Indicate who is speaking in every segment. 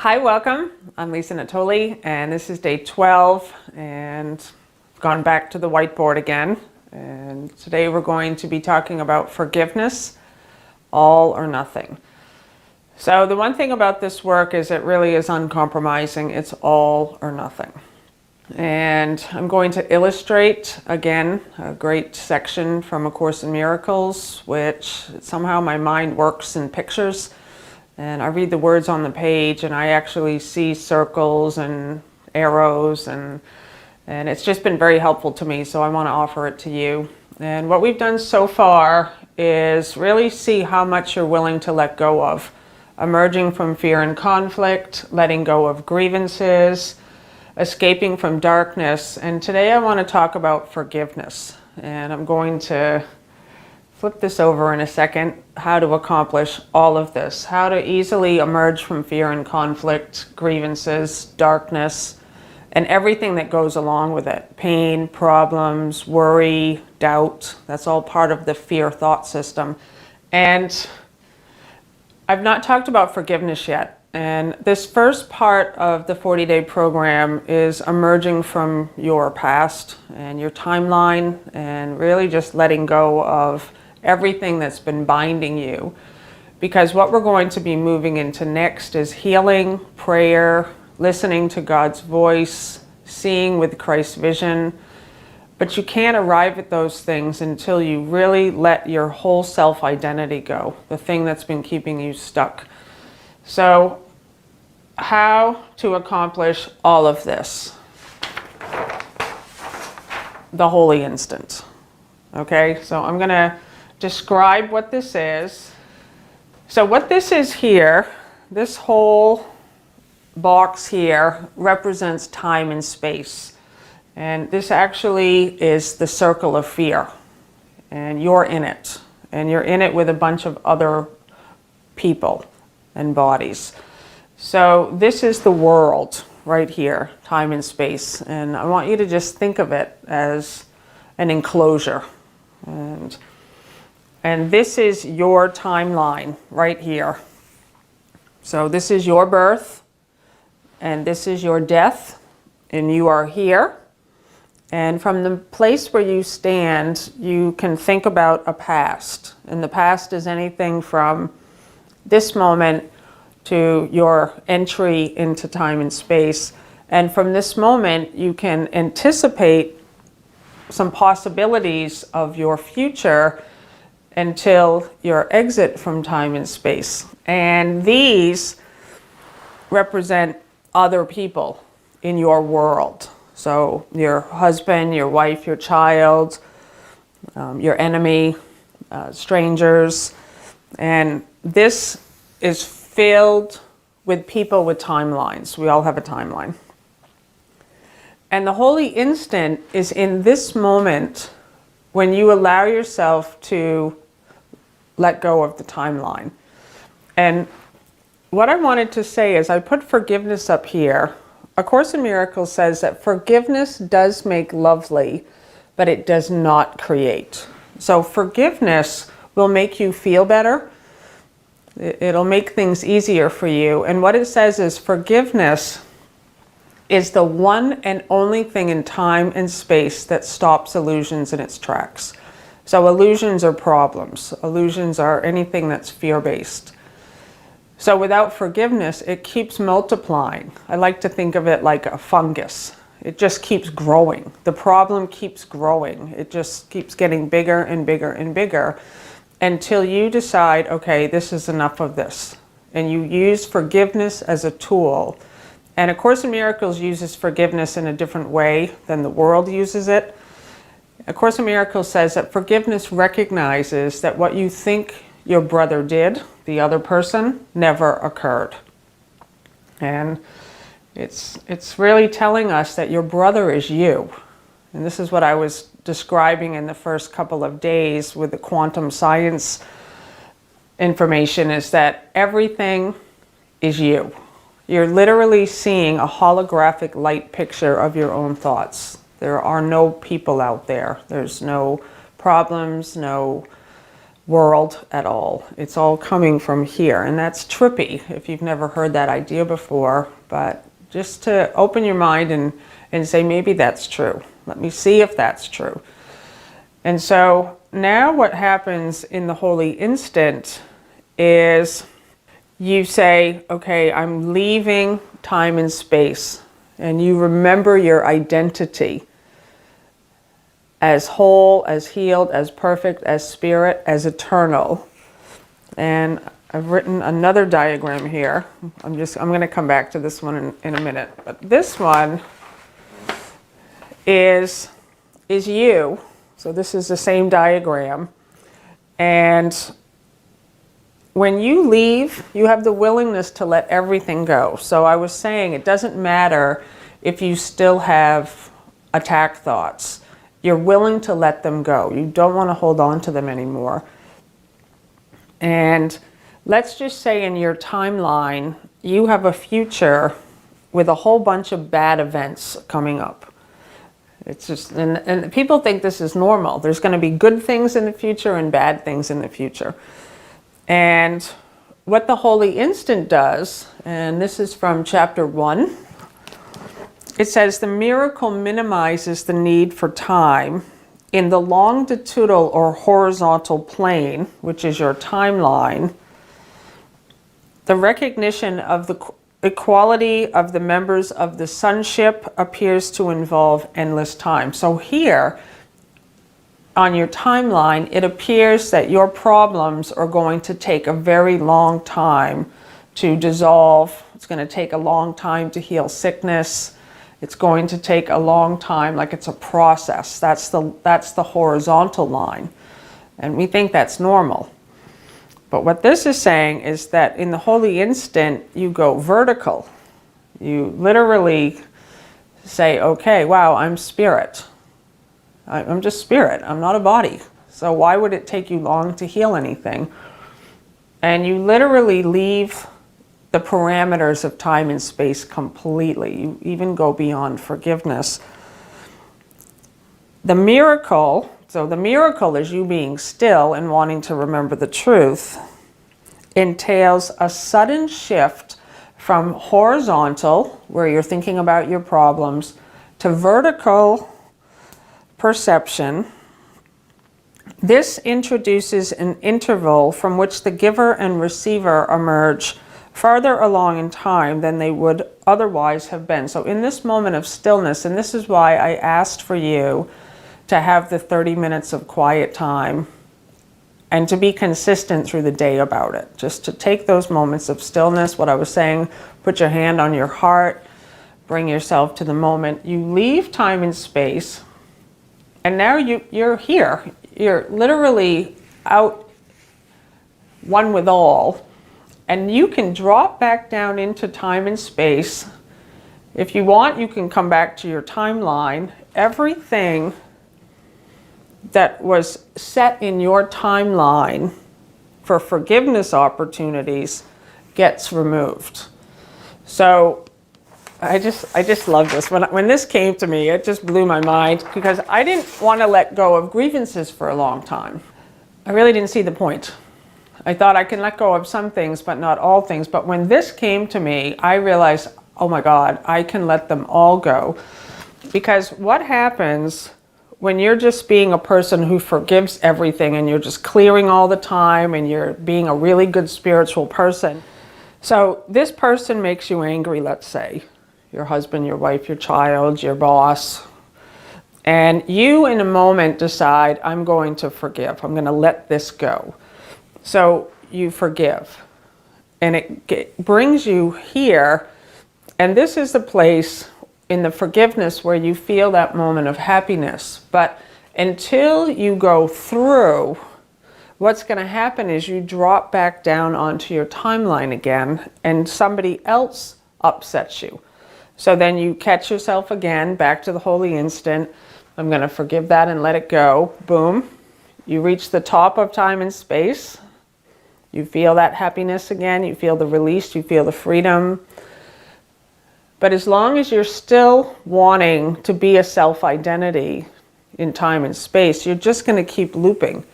Speaker 1: Hi, welcome. I'm Lisa Natoli, and this is day 12, and gone back to the whiteboard again. And today we're going to be talking about forgiveness, all or nothing. So the one thing about this work is it really is uncompromising. It's all or nothing. And I'm going to illustrate, again, a great section from A Course in Miracles, which somehow my mind works in pictures. And I read the words on the page and I actually see circles and arrows and it's just been very helpful to me, so I want to offer it to you. And what we've done so far is really see how much you're willing to let go of. Emerging from fear and conflict, letting go of grievances, escaping from darkness. And today I want to talk about forgiveness. And I'm going to flip this over in a second, how to accomplish all of this, how to easily emerge from fear and conflict, grievances, darkness, and everything that goes along with it. Pain, problems, worry, doubt, that's all part of the fear thought system. And I've not talked about forgiveness yet. And this first part of the 40-day program is emerging from your past and your timeline and really just letting go of everything that's been binding you, because what we're going to be moving into next is healing, prayer, listening to God's voice, seeing with Christ's vision. But you can't arrive at those things until you really let your whole self-identity go, the thing that's been keeping you stuck. So how to accomplish all of this? The holy instant. Okay, so I'm going to describe what this is. So what this is here, this whole box here represents time and space. And this actually is the circle of fear. And you're in it. And you're in it with a bunch of other people and bodies. So this is the world right here, time and space. And I want you to just think of it as an enclosure. And this is your timeline right here. So this is your birth, and this is your death, and you are here. And from the place where you stand, you can think about a past. And the past is anything from this moment to your entry into time and space. And from this moment, you can anticipate some possibilities of your future until your exit from time and space. And these represent other people in your world. So your husband, your wife, your child, your enemy, strangers. And this is filled with people with timelines. We all have a timeline. And the holy instant is in this moment when you allow yourself to let go of the timeline. And what I wanted to say is I put forgiveness up here. A Course in Miracles says that forgiveness does make lovely, but it does not create. So forgiveness will make you feel better. It'll make things easier for you. And what it says is forgiveness is the one and only thing in time and space that stops illusions in its tracks. So illusions are problems. Illusions are anything that's fear-based. So without forgiveness, it keeps multiplying. I like to think of it like a fungus. It just keeps growing. The problem keeps growing. It just keeps getting bigger and bigger and bigger until you decide, okay, this is enough of this. And you use forgiveness as a tool. And A Course in Miracles uses forgiveness in a different way than the world uses it. A Course in Miracles says that forgiveness recognizes that what you think your brother did, the other person, never occurred. And it's really telling us that your brother is you. And this is what I was describing in the first couple of days with the quantum science information, is that everything is you. You're literally seeing a holographic light picture of your own thoughts. There are no people out there. There's no problems, no world at all. It's all coming from here, and that's trippy if you've never heard that idea before, but just to open your mind and say, maybe that's true. Let me see if that's true. And so now what happens in the holy instant is you say, okay, I'm leaving time and space, and you remember your identity as whole, as healed, as perfect, as spirit, as eternal. And I've written another diagram here. I'm going to come back to this one in a minute. But this one is you. So this is the same diagram. And when you leave, you have the willingness to let everything go. So I was saying it doesn't matter if you still have attack thoughts. You're willing to let them go. You don't want to hold on to them anymore. And let's just say in your timeline, you have a future with a whole bunch of bad events coming up. It's just, and people think this is normal. There's going to be good things in the future and bad things in the future. And what the holy instant does, and this is from chapter 1, it says the miracle minimizes the need for time in the longitudinal or horizontal plane, which is your timeline. The recognition of the equality of the members of the sonship appears to involve endless time. So here on your timeline, it appears that your problems are going to take a very long time to dissolve. It's going to take a long time to heal sickness. It's going to take a long time, like it's a process. That's the horizontal line. And we think that's normal. But what this is saying is that in the holy instant, you go vertical. You literally say, okay, wow, I'm spirit. I'm just spirit. I'm not a body. So why would it take you long to heal anything? And you literally leave the parameters of time and space completely. You even go beyond forgiveness. The miracle, so the miracle is you being still and wanting to remember the truth, entails a sudden shift from horizontal, where you're thinking about your problems, to vertical perception. This introduces an interval from which the giver and receiver emerge farther along in time than they would otherwise have been. So in this moment of stillness, and this is why I asked for you to have the 30 minutes of quiet time and to be consistent through the day about it. Just to take those moments of stillness, what I was saying, put your hand on your heart, bring yourself to the moment. You leave time and space, and now you're here. You're literally out one with all. And you can drop back down into time and space. If you want, you can come back to your timeline. Everything that was set in your timeline for forgiveness opportunities gets removed. So I just love this. When this came to me, it just blew my mind, because I didn't want to let go of grievances for a long time. I really didn't see the point. I thought I can let go of some things, but not all things. But when this came to me, I realized, oh my God, I can let them all go. Because what happens when you're just being a person who forgives everything, and you're just clearing all the time, and you're being a really good spiritual person? So this person makes you angry, let's say, your husband, your wife, your child, your boss. And you in a moment decide, I'm going to forgive. I'm going to let this go. So you forgive, and it brings you here, and this is the place in the forgiveness where you feel that moment of happiness. But until you go through, what's going to happen is you drop back down onto your timeline again, and somebody else upsets you. So then you catch yourself again, back to the holy instant. I'm going to forgive that and let it go. Boom. You reach the top of time and space. You feel that happiness again. You feel the release. You feel the freedom. But as long as you're still wanting to be a self-identity in time and space, you're just going to keep looping.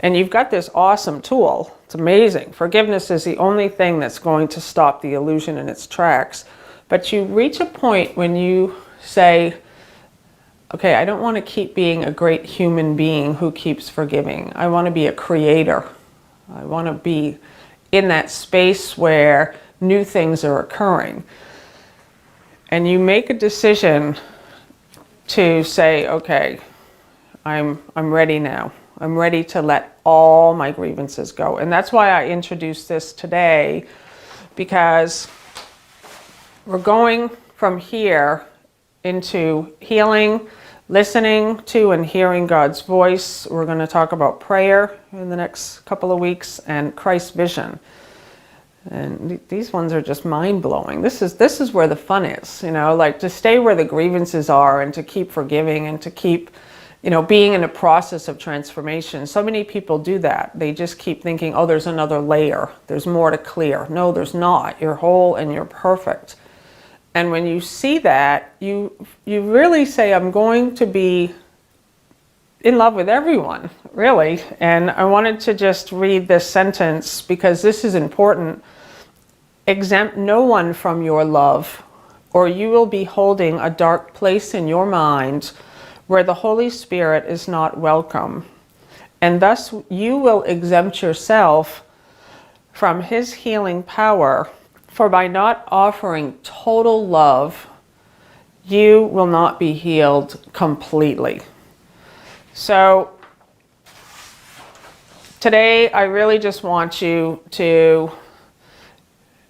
Speaker 1: And you've got this awesome tool. It's amazing. Forgiveness is the only thing that's going to stop the illusion in its tracks. But you reach a point when you say, okay, I don't want to keep being a great human being who keeps forgiving. I want to be a creator. I want to be in that space where new things are occurring. And you make a decision to say, okay, I'm ready now. I'm ready to let all my grievances go. And that's why I introduced this today, because we're going from here into healing, listening to and hearing God's voice. We're going to talk about prayer in the next couple of weeks and Christ's vision. And these ones are just mind-blowing. This is where the fun is, you know, like to stay where the grievances are and to keep forgiving and to keep, you know, being in a process of transformation. So many people do that. They just keep thinking, oh, there's another layer. There's more to clear. No, there's not. You're whole and you're perfect. And when you see that, you really say, I'm going to be in love with everyone, really. And I wanted to just read this sentence because this is important. Exempt no one from your love, or you will be holding a dark place in your mind where the Holy Spirit is not welcome. And thus you will exempt yourself from His healing power. For by not offering total love, you will not be healed completely. So today I really just want you to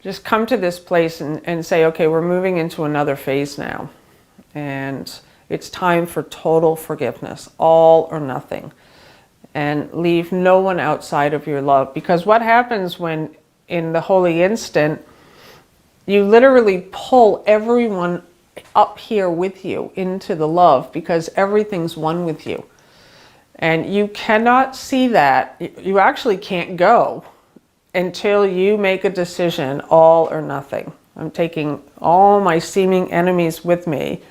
Speaker 1: just come to this place and say, okay, we're moving into another phase now. And it's time for total forgiveness, all or nothing. And leave no one outside of your love. Because what happens when in the holy instant, you literally pull everyone up here with you into the love, because everything's one with you. And you cannot see that. You actually can't go until you make a decision, all or nothing. I'm taking all my seeming enemies with me.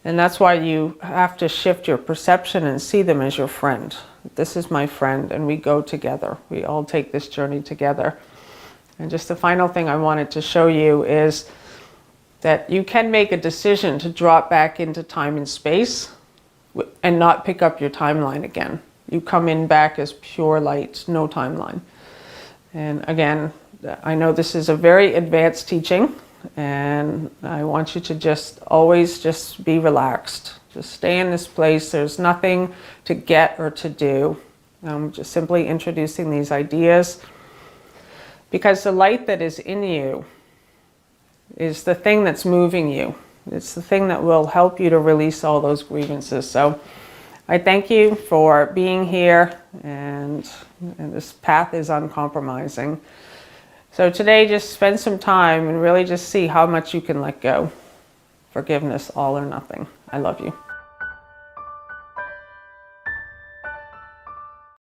Speaker 1: And that's why you have to shift your perception and see them as your friend. This is my friend, and we go together. We all take this journey together. And just the final thing I wanted to show you is that you can make a decision to drop back into time and space and not pick up your timeline again. You come in back as pure light, no timeline. And again, I know this is a very advanced teaching, and I want you to just always just be relaxed. Just stay in this place. There's nothing to get or to do. I'm just simply introducing these ideas, because the light that is in you is the thing that's moving you. It's the thing that will help you to release all those grievances. So I thank you for being here, and this path is uncompromising. So today, just spend some time and really just see how much you can let go. Forgiveness, all or nothing. I love you.